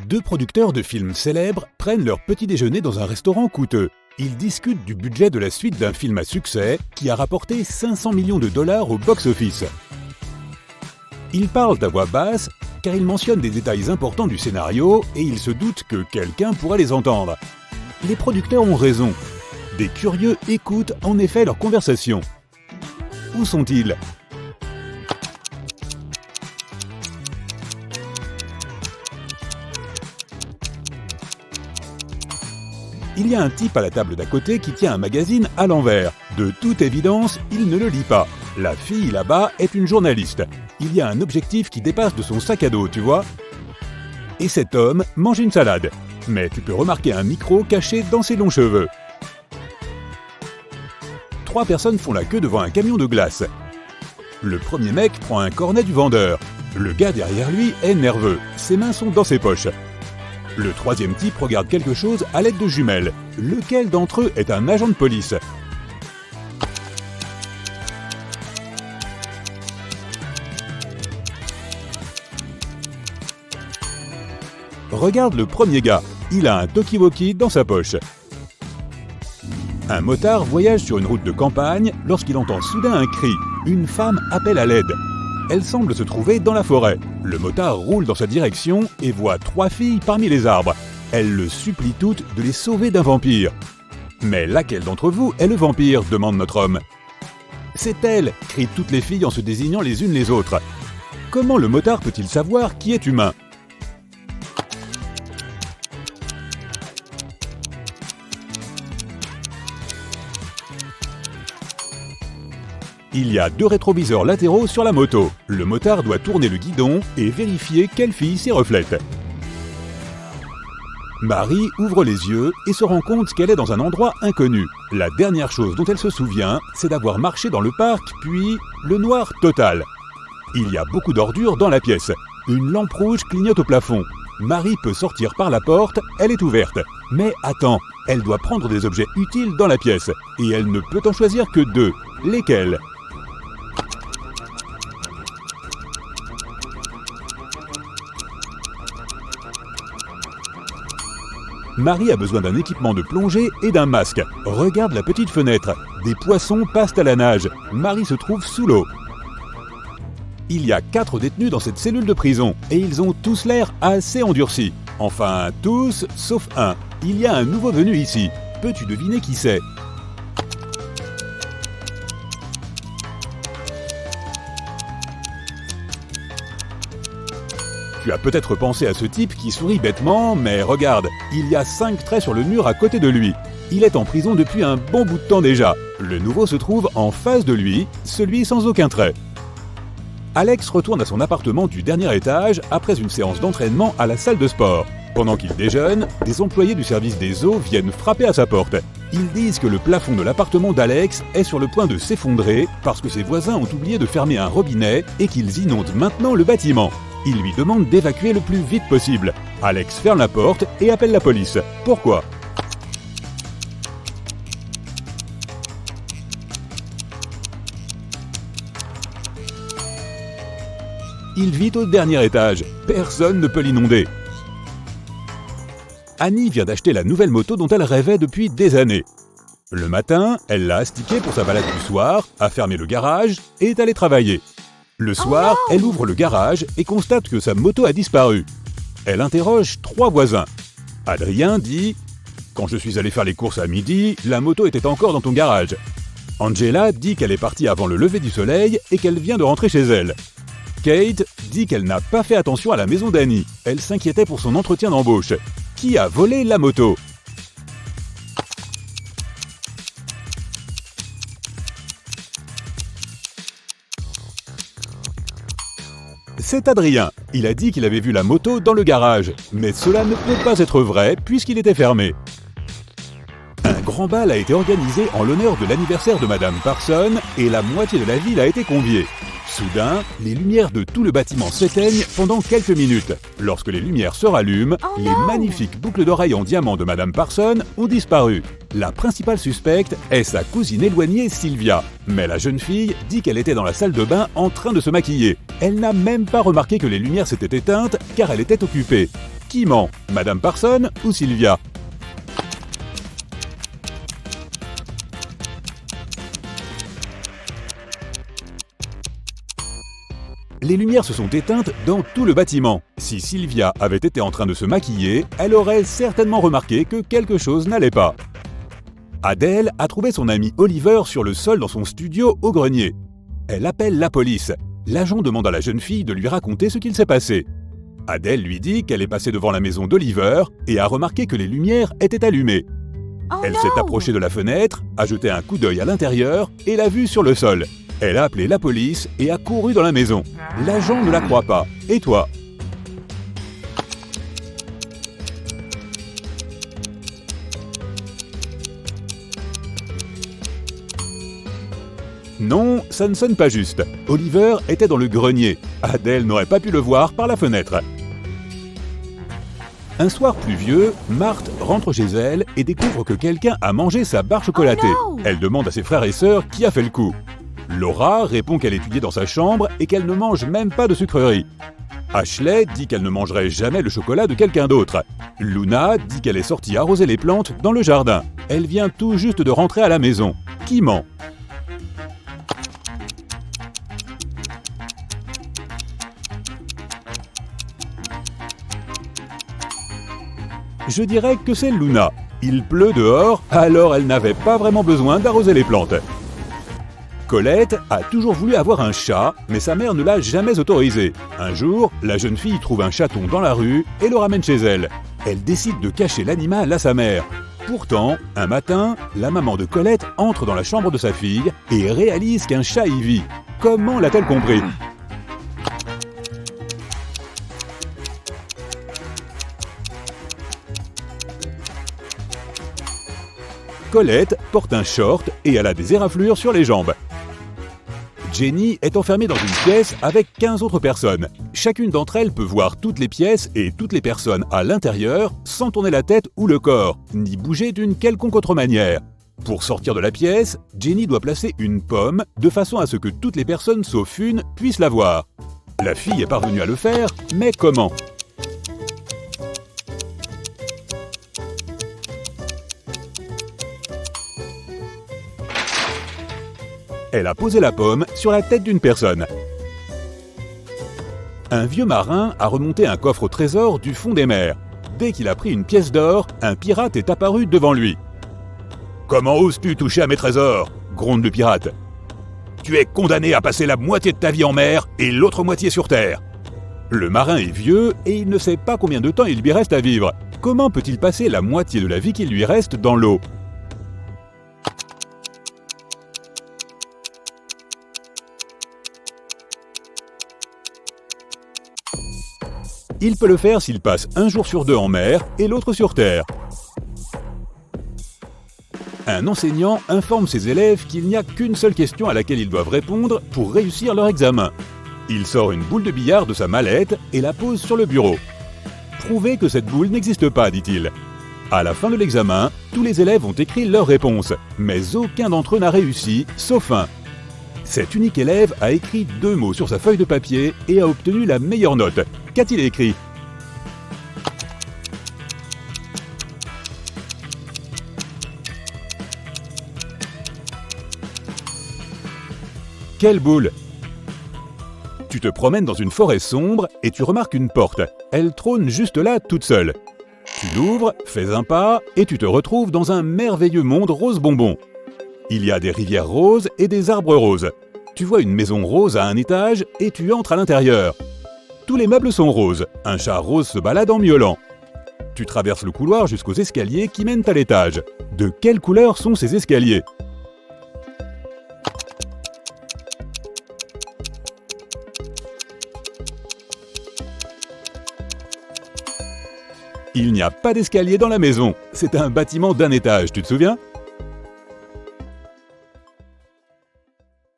Deux producteurs de films célèbres prennent leur petit déjeuner dans un restaurant coûteux. Ils discutent du budget de la suite d'un film à succès qui a rapporté 500 millions de dollars au box-office. Ils parlent à voix basse car ils mentionnent des détails importants du scénario et ils se doutent que quelqu'un pourrait les entendre. Les producteurs ont raison. Des curieux écoutent en effet leur conversation. Où sont-ils ? Il y a un type à la table d'à côté qui tient un magazine à l'envers. De toute évidence, il ne le lit pas. La fille là-bas est une journaliste. Il y a un objectif qui dépasse de son sac à dos, tu vois ? Et cet homme mange une salade. Mais tu peux remarquer un micro caché dans ses longs cheveux. 3 personnes font la queue devant un camion de glace. Le premier mec prend un cornet du vendeur. Le gars derrière lui est nerveux. Ses mains sont dans ses poches. Le troisième type regarde quelque chose à l'aide de jumelles. Lequel d'entre eux est un agent de police ? Regarde le premier gars. Il a un talkie-walkie dans sa poche. Un motard voyage sur une route de campagne lorsqu'il entend soudain un cri. Une femme appelle à l'aide. Elle semble se trouver dans la forêt. Le motard roule dans sa direction et voit 3 filles parmi les arbres. Elle le supplie toutes de les sauver d'un vampire. « Mais laquelle d'entre vous est le vampire ?» demande notre homme. « C'est elle !» crient toutes les filles en se désignant les unes les autres. Comment le motard peut-il savoir qui est humain ? Il y a 2 rétroviseurs latéraux sur la moto. Le motard doit tourner le guidon et vérifier quelle fille s'y reflète. Marie ouvre les yeux et se rend compte qu'elle est dans un endroit inconnu. La dernière chose dont elle se souvient, c'est d'avoir marché dans le parc, puis le noir total. Il y a beaucoup d'ordures dans la pièce. Une lampe rouge clignote au plafond. Marie peut sortir par la porte, elle est ouverte. Mais attends, elle doit prendre des objets utiles dans la pièce. Et elle ne peut en choisir que 2. Lesquels ? Marie a besoin d'un équipement de plongée et d'un masque. Regarde la petite fenêtre. Des poissons passent à la nage. Marie se trouve sous l'eau. Il y a 4 détenus dans cette cellule de prison et ils ont tous l'air assez endurcis. Enfin, tous, sauf un. Il y a un nouveau venu ici. Peux-tu deviner qui c'est ? Tu as peut-être pensé à ce type qui sourit bêtement, mais regarde, il y a 5 traits sur le mur à côté de lui. Il est en prison depuis un bon bout de temps déjà. Le nouveau se trouve en face de lui, celui sans aucun trait. Alex retourne à son appartement du dernier étage après une séance d'entraînement à la salle de sport. Pendant qu'il déjeune, des employés du service des eaux viennent frapper à sa porte. Ils disent que le plafond de l'appartement d'Alex est sur le point de s'effondrer parce que ses voisins ont oublié de fermer un robinet et qu'ils inondent maintenant le bâtiment. Ils lui demandent d'évacuer le plus vite possible. Alex ferme la porte et appelle la police. Pourquoi ? Il vit au dernier étage. Personne ne peut l'inonder. Annie vient d'acheter la nouvelle moto dont elle rêvait depuis des années. Le matin, elle l'a astiquée pour sa balade du soir, a fermé le garage et est allée travailler. Le soir, elle ouvre le garage et constate que sa moto a disparu. Elle interroge 3 voisins. Adrien dit « Quand je suis allé faire les courses à midi, la moto était encore dans ton garage. » Angela dit qu'elle est partie avant le lever du soleil et qu'elle vient de rentrer chez elle. Kate dit qu'elle n'a pas fait attention à la maison d'Annie. Elle s'inquiétait pour son entretien d'embauche. Qui a volé la moto ? C'est Adrien. Il a dit qu'il avait vu la moto dans le garage. Mais cela ne peut pas être vrai puisqu'il était fermé. Un grand bal a été organisé en l'honneur de l'anniversaire de Madame Parson et la moitié de la ville a été conviée. Soudain, les lumières de tout le bâtiment s'éteignent pendant quelques minutes. Lorsque les lumières se rallument, les magnifiques boucles d'oreilles en diamant de Madame Parson ont disparu. La principale suspecte est sa cousine éloignée Sylvia. Mais la jeune fille dit qu'elle était dans la salle de bain en train de se maquiller. Elle n'a même pas remarqué que les lumières s'étaient éteintes car elle était occupée. Qui ment, Madame Parson ou Sylvia? Les lumières se sont éteintes dans tout le bâtiment. Si Sylvia avait été en train de se maquiller, elle aurait certainement remarqué que quelque chose n'allait pas. Adèle a trouvé son ami Oliver sur le sol dans son studio au grenier. Elle appelle la police. L'agent demande à la jeune fille de lui raconter ce qu'il s'est passé. Adèle lui dit qu'elle est passée devant la maison d'Oliver et a remarqué que les lumières étaient allumées. Elle s'est approchée de la fenêtre, a jeté un coup d'œil à l'intérieur et l'a vue sur le sol. Elle a appelé la police et a couru dans la maison. L'agent ne la croit pas. Et toi? Non, ça ne sonne pas juste. Oliver était dans le grenier. Adèle n'aurait pas pu le voir par la fenêtre. Un soir pluvieux, Marthe rentre chez elle et découvre que quelqu'un a mangé sa barre chocolatée. Elle demande à ses frères et sœurs qui a fait le coup. Laura répond qu'elle étudiait dans sa chambre et qu'elle ne mange même pas de sucreries. Ashley dit qu'elle ne mangerait jamais le chocolat de quelqu'un d'autre. Luna dit qu'elle est sortie arroser les plantes dans le jardin. Elle vient tout juste de rentrer à la maison. Qui ment? Je dirais que c'est Luna. Il pleut dehors, alors elle n'avait pas vraiment besoin d'arroser les plantes. Colette a toujours voulu avoir un chat, mais sa mère ne l'a jamais autorisé. Un jour, la jeune fille trouve un chaton dans la rue et le ramène chez elle. Elle décide de cacher l'animal à sa mère. Pourtant, un matin, la maman de Colette entre dans la chambre de sa fille et réalise qu'un chat y vit. Comment l'a-t-elle compris? Colette porte un short et elle a des éraflures sur les jambes. Jenny est enfermée dans une pièce avec 15 autres personnes. Chacune d'entre elles peut voir toutes les pièces et toutes les personnes à l'intérieur sans tourner la tête ou le corps, ni bouger d'une quelconque autre manière. Pour sortir de la pièce, Jenny doit placer une pomme de façon à ce que toutes les personnes sauf une puissent la voir. La fille est parvenue à le faire, mais comment? Elle a posé la pomme sur la tête d'une personne. Un vieux marin a remonté un coffre au trésor du fond des mers. Dès qu'il a pris une pièce d'or, un pirate est apparu devant lui. « Comment oses-tu toucher à mes trésors ?» gronde le pirate. « Tu es condamné à passer la moitié de ta vie en mer et l'autre moitié sur terre. » Le marin est vieux et il ne sait pas combien de temps il lui reste à vivre. Comment peut-il passer la moitié de la vie qu'il lui reste dans l'eau? Il peut le faire s'il passe un jour sur deux en mer et l'autre sur terre. Un enseignant informe ses élèves qu'il n'y a qu'une seule question à laquelle ils doivent répondre pour réussir leur examen. Il sort une boule de billard de sa mallette et la pose sur le bureau. « Prouvez que cette boule n'existe pas », dit-il. À la fin de l'examen, tous les élèves ont écrit leurs réponses, mais aucun d'entre eux n'a réussi, sauf un. Cet unique élève a écrit 2 mots sur sa feuille de papier et a obtenu la meilleure note. Qu'a-t-il écrit? Quelle boule? Tu te promènes dans une forêt sombre et tu remarques une porte. Elle trône juste là, toute seule. Tu l'ouvres, fais un pas et tu te retrouves dans un merveilleux monde rose bonbon. Il y a des rivières roses et des arbres roses. Tu vois une maison rose à un étage et tu entres à l'intérieur. Tous les meubles sont roses. Un chat rose se balade en miaulant. Tu traverses le couloir jusqu'aux escaliers qui mènent à l'étage. De quelle couleur sont ces escaliers? Il n'y a pas d'escalier dans la maison. C'est un bâtiment d'un étage, tu te souviens?